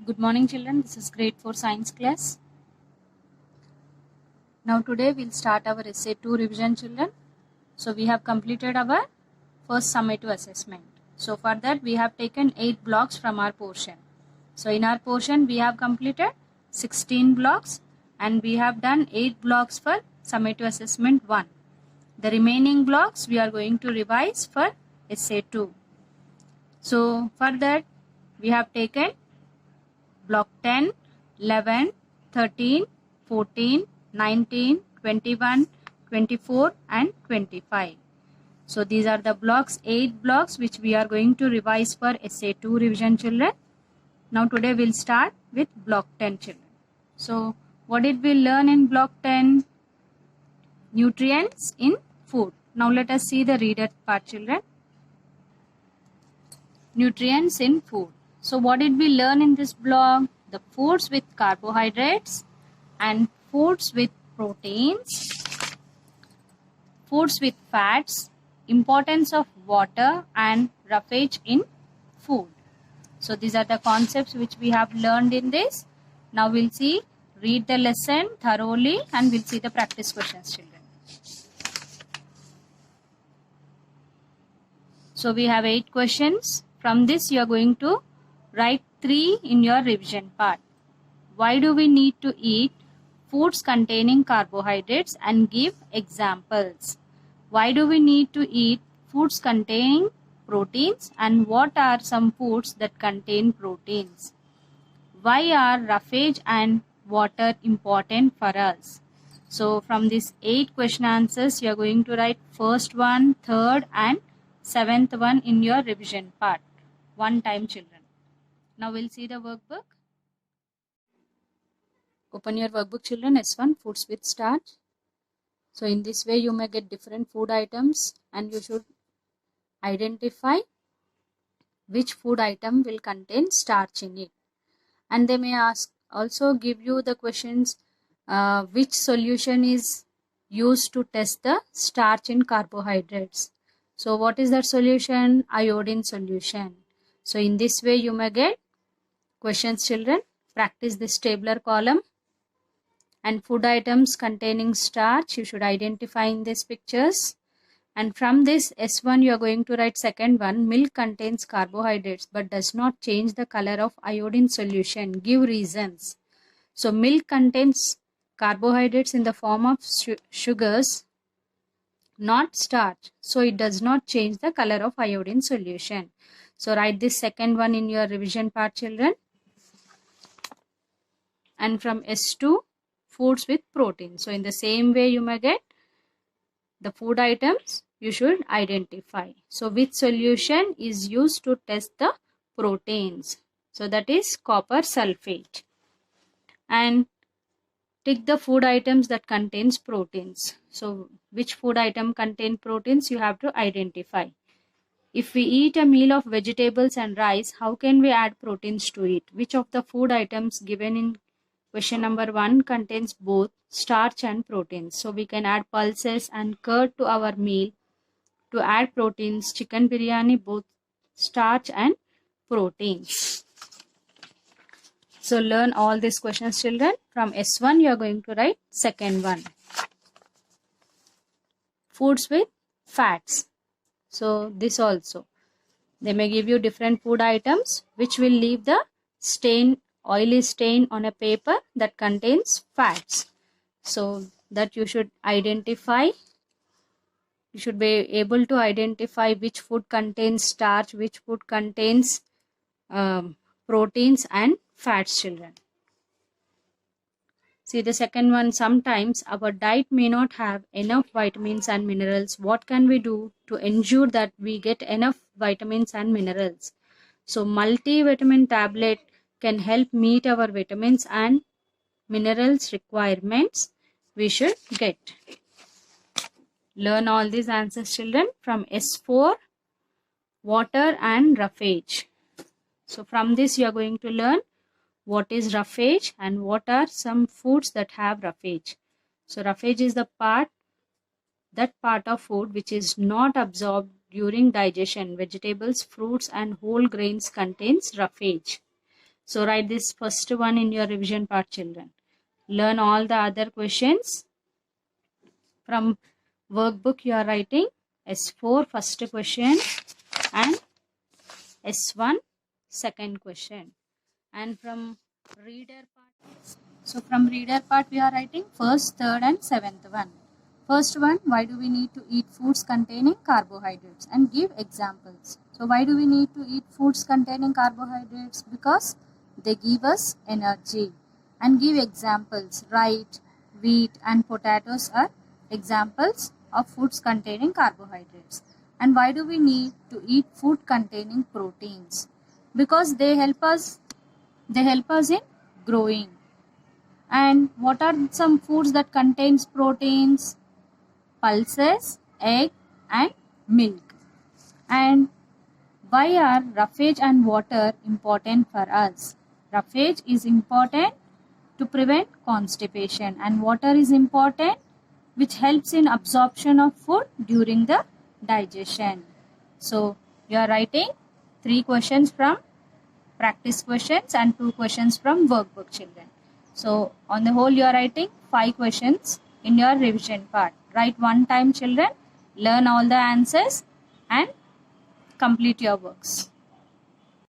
Good morning children, this is grade 4 science class. Now today we'll start our essay 2 revision children. So we have completed our first summative assessment. So for that we have taken 8 blocks from our portion. So in our portion we have completed 16 blocks and we have done 8 blocks for summative assessment 1. The remaining blocks we are going to revise for essay 2. So for that we have taken block 10, 11, 13, 14, 19, 21, 24 and 25. So these are the blocks, 8 blocks which we are going to revise for essay 2 revision children. Now today we'll start with block 10 children. So what did we learn in block 10? Nutrients in food. Now let us see the reader part children. Nutrients in food. So what did we learn in this block? The foods with carbohydrates and foods with proteins, foods with fats, importance of water and roughage in food. So these are the concepts which we have learned in this. Now we'll see, read the lesson thoroughly and we'll see the practice questions children. So we have 8 questions. From this you are going to write 3 in your revision part. Why do we need to eat foods containing carbohydrates and give examples? Why do we need to eat foods containing proteins and what are some foods that contain proteins? Why are roughage and water important for us? So from these 8 question answers you are going to write first one, third and 7th one in your revision part. One time children. Now we'll see the workbook. Open your workbook children, S1 foods with starch. So in this way you may get different food items and you should identify which food item will contain starch in it. And they may also give you the questions which solution is used to test the starch in carbohydrates. So what is that solution? Iodine solution. So in this way you may get questions children. Practice this tabular column. And food items containing starch you should identify in these pictures. And from this S1 you are going to write second one. Milk contains carbohydrates but does not change the color of iodine solution. Give reasons. So milk contains carbohydrates in the form of sugars, not starch. So it does not change the color of iodine solution. So write this second one in your revision part children. And from S2 foods with protein. So in the same way you may get the food items you should identify. So which solution is used to test the proteins? So that is copper sulfate. And tick the food items that contains proteins. So which food item contain proteins you have to identify. If we eat a meal of vegetables and rice, how can we add proteins to it? Which of the food items given in question number 1 contains both starch and proteins? So we can add pulses and curd to our meal to add proteins. Chicken biryani, both starch and proteins. So learn all these questions children. From S1 you are going to write second one. Foods with fats. So this also. They may give you different food items which will leave the stain, oily stain on a paper that contains fats. So that you should identify. You should be able to identify which food contains starch, which food contains proteins and fats children. See the second one. Sometimes our diet may not have enough vitamins and minerals. What can we do to ensure that we get enough vitamins and minerals? So multivitamin tablet can help meet our vitamins and minerals requirements we should get. Learn all these answers children. From S4 water and roughage. So from this you are going to learn what is roughage and what are some foods that have roughage. So roughage is the part of food which is not absorbed during digestion. Vegetables, fruits and whole grains contains roughage. So write this first one in your revision part, children. Learn all the other questions. From workbook you are writing S4 first question and S1 second question. And from reader part, so from reader part we are writing first, third and seventh one. First one, why do we need to eat foods containing carbohydrates, and give examples. So why do we need to eat foods containing carbohydrates? Because they give us energy. And give examples. Write wheat and potatoes are examples of foods containing carbohydrates. And why do we need to eat food containing proteins? Because they help us in growing. And what are some foods that contains proteins? Pulses, egg and milk. And why are roughage and water important for us? Roughage is important to prevent constipation, and water is important which helps in absorption of food during the digestion. So you are writing 3 questions from practice questions and 2 questions from workbook, children. So on the whole you are writing 5 questions in your revision part. Write one time, children, learn all the answers and complete your works.